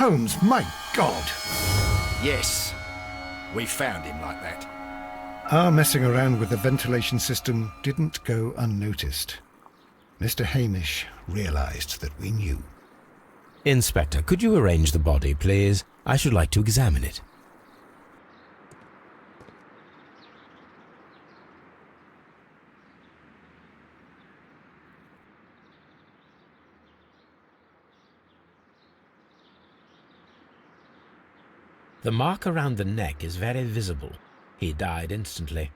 Holmes, my God! Yes, we found him like that. Our messing around with the ventilation system didn't go unnoticed. Mr. Hamish realized that we knew. Inspector, could you arrange the body, please? I should like to examine it. The mark around the neck is very visible. He died instantly.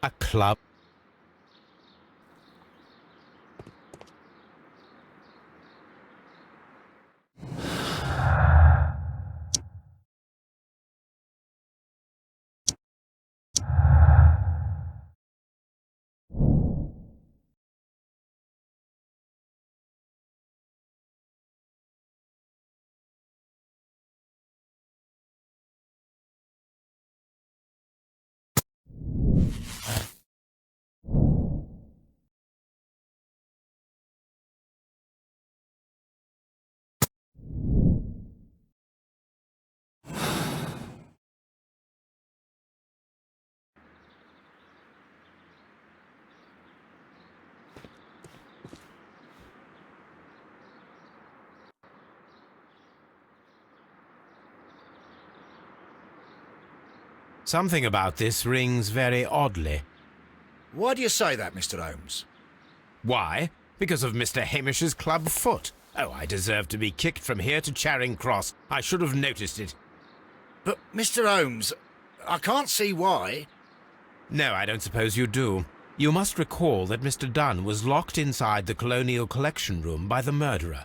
A club? Something about this rings very oddly. Why do you say that, Mr. Holmes? Why? Because of Mr. Hamish's club foot. Oh, I deserve to be kicked from here to Charing Cross. I should have noticed it. But, Mr. Holmes, I can't see why. No, I don't suppose you do. You must recall that Mr. Dunn was locked inside the Colonial Collection Room by the murderer.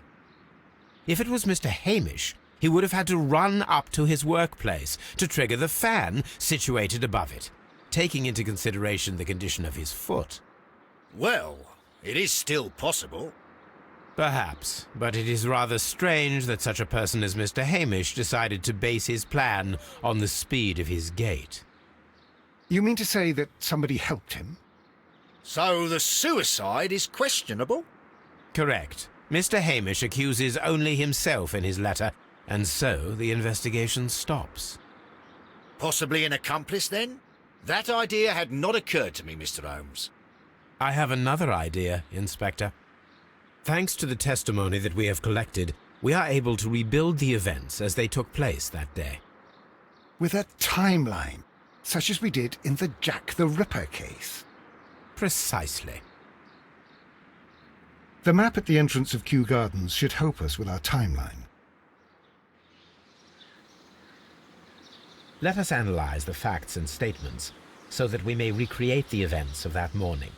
If it was Mr. Hamish, he would have had to run up to his workplace to trigger the fan situated above it, taking into consideration the condition of his foot. Well, it is still possible. Perhaps, but it is rather strange that such a person as Mr. Hamish decided to base his plan on the speed of his gait. You mean to say that somebody helped him? So the suicide is questionable? Correct. Mr. Hamish accuses only himself in his letter, and so the investigation stops. Possibly an accomplice, then? That idea had not occurred to me, Mr. Holmes. I have another idea, Inspector. Thanks to the testimony that we have collected, we are able to rebuild the events as they took place that day. With a timeline, such as we did in the Jack the Ripper case? Precisely. The map at the entrance of Kew Gardens should help us with our timeline. Let us analyze the facts and statements so that we may recreate the events of that morning.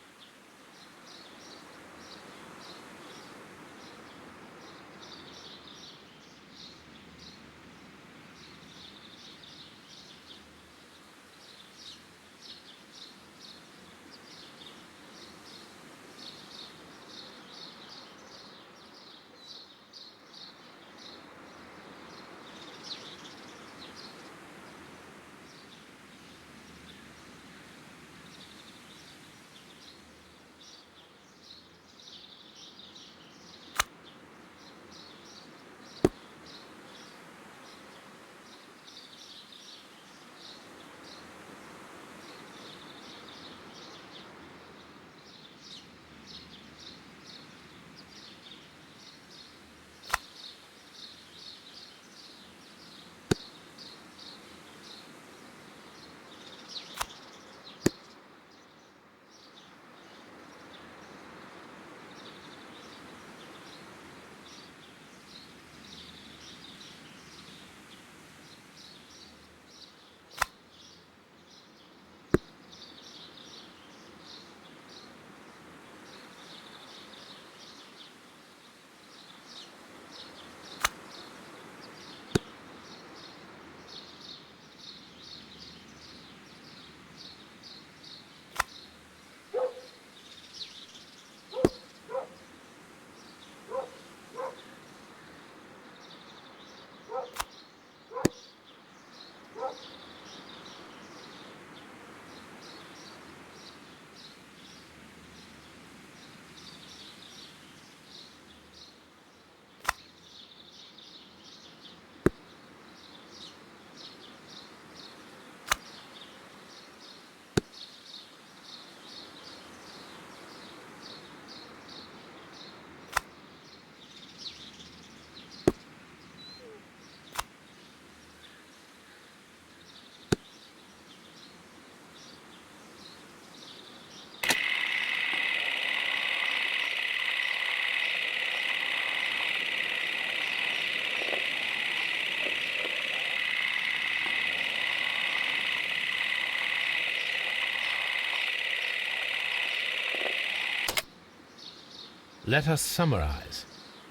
let us summarize.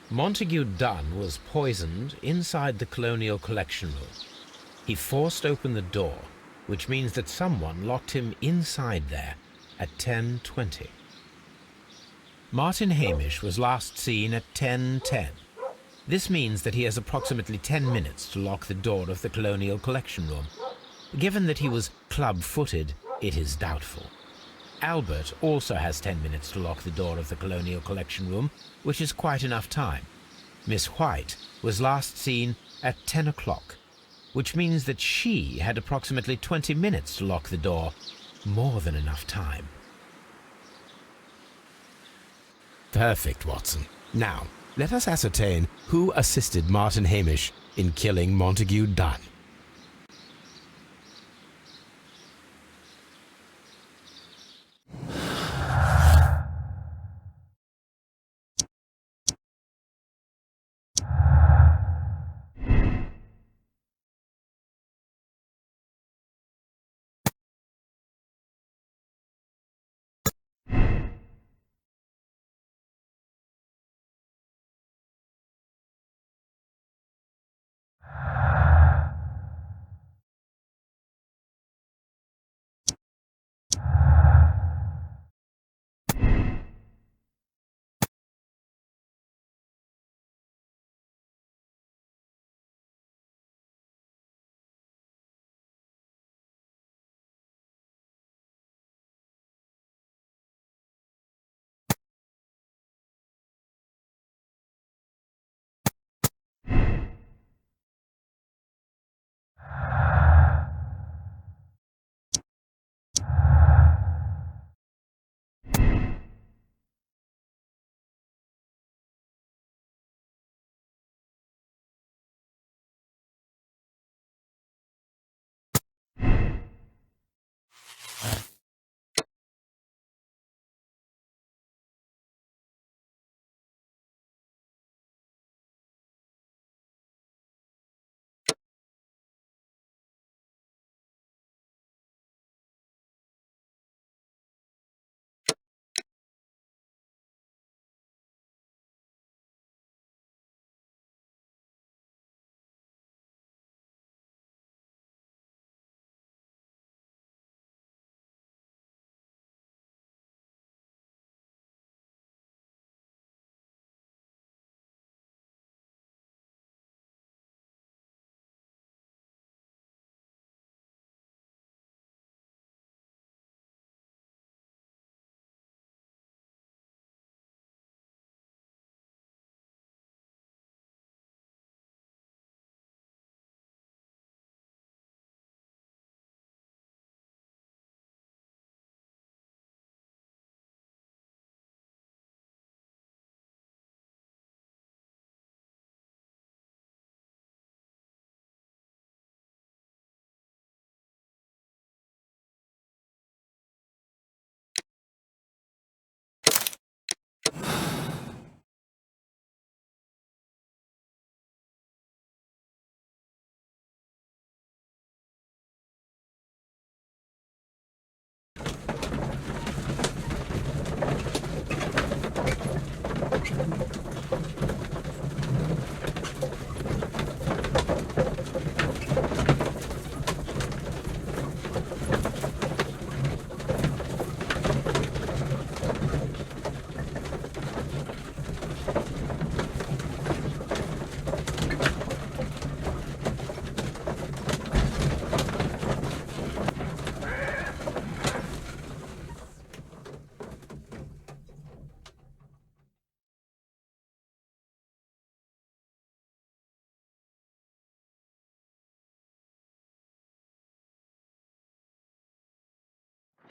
Montague Dunn was poisoned inside the Colonial Collection Room. He forced open the door, which means that someone locked him inside there at 10:20. Martin Hamish was last seen at 10:10. This means that he has approximately 10 minutes to lock the door of the Colonial Collection Room. Given that he was club-footed, it is doubtful. Albert also has 10 minutes to lock the door of the Colonial Collection Room, which is quite enough time. Miss White was last seen at 10 o'clock, which means that she had approximately 20 minutes to lock the door, more than enough time. Perfect, Watson. Now, let us ascertain who assisted Martin Hamish in killing Montague Dunn.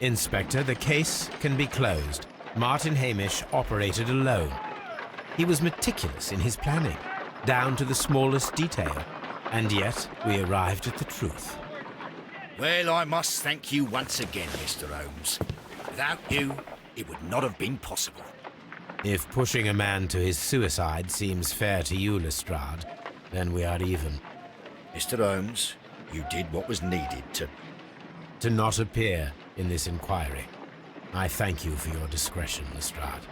Inspector, the case can be closed. Martin Hamish operated alone. He was meticulous in his planning, down to the smallest detail, and yet we arrived at the truth. Well, I must thank you once again, Mr. Holmes. Without you, it would not have been possible. If pushing a man to his suicide seems fair to you, Lestrade, then we are even. Mr. Holmes, you did what was needed to not appear in this inquiry. I thank you for your discretion, Lestrade.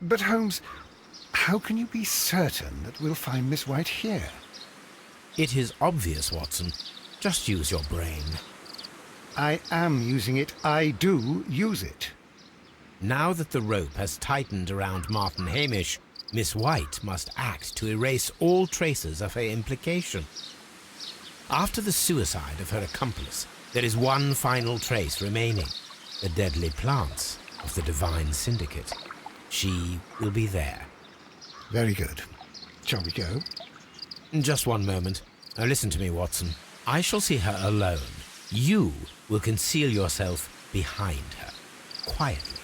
But Holmes, how can you be certain that we'll find Miss White here? It is obvious, Watson. Just use your brain. I am using it. I do use it. Now that the rope has tightened around Martin Hamish, Miss White must act to erase all traces of her implication. After the suicide of her accomplice, there is one final trace remaining, the deadly plants of the Divine Syndicate. She will be there. Very good. Shall we go? Just one moment. Now listen to me, Watson. I shall see her alone. You will conceal yourself behind her, quietly.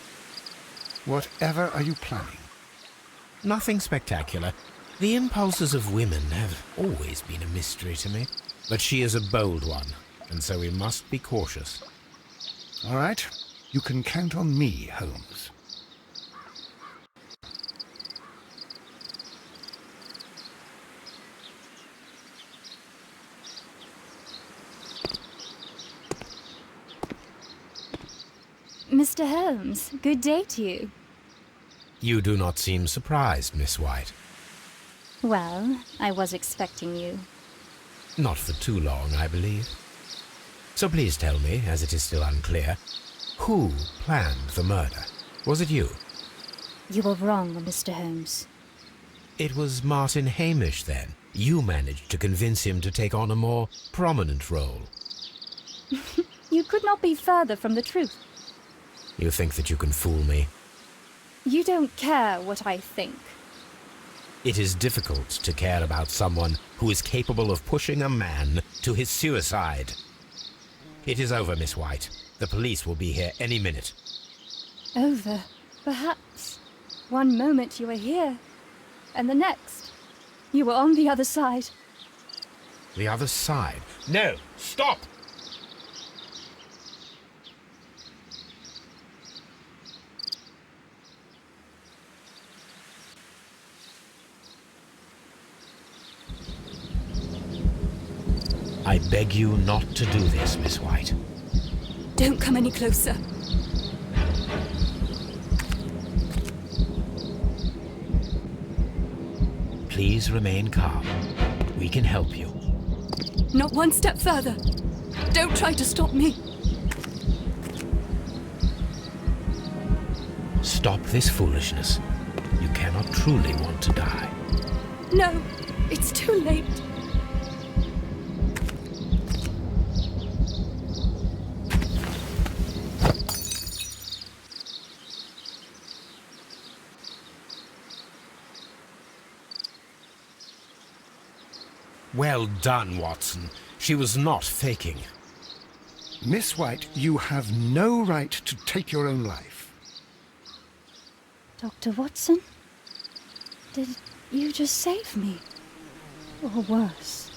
Whatever are you planning? Nothing spectacular. The impulses of women have always been a mystery to me. But she is a bold one, and so we must be cautious. All right. You can count on me, Holmes. Mr. Holmes, good day to you. You do not seem surprised, Miss White. Well, I was expecting you. Not for too long, I believe. So please tell me, as it is still unclear, who planned the murder? Was it you? You were wrong, Mr. Holmes. It was Martin Hamish, then. You managed to convince him to take on a more prominent role. You could not be further from the truth. You think that you can fool me? You don't care what I think. It is difficult to care about someone who is capable of pushing a man to his suicide. It is over, Miss White. The police will be here any minute. Over, perhaps. One moment you were here, and the next, you were on the other side. The other side? No! Stop! I beg you not to do this, Miss White. Don't come any closer. Please remain calm. We can help you. Not one step further. Don't try to stop me. Stop this foolishness. You cannot truly want to die. No, it's too late. Where Well done, Watson. She was not faking. Miss White, you have no right to take your own life. Dr. Watson? Did you just save me? Or worse?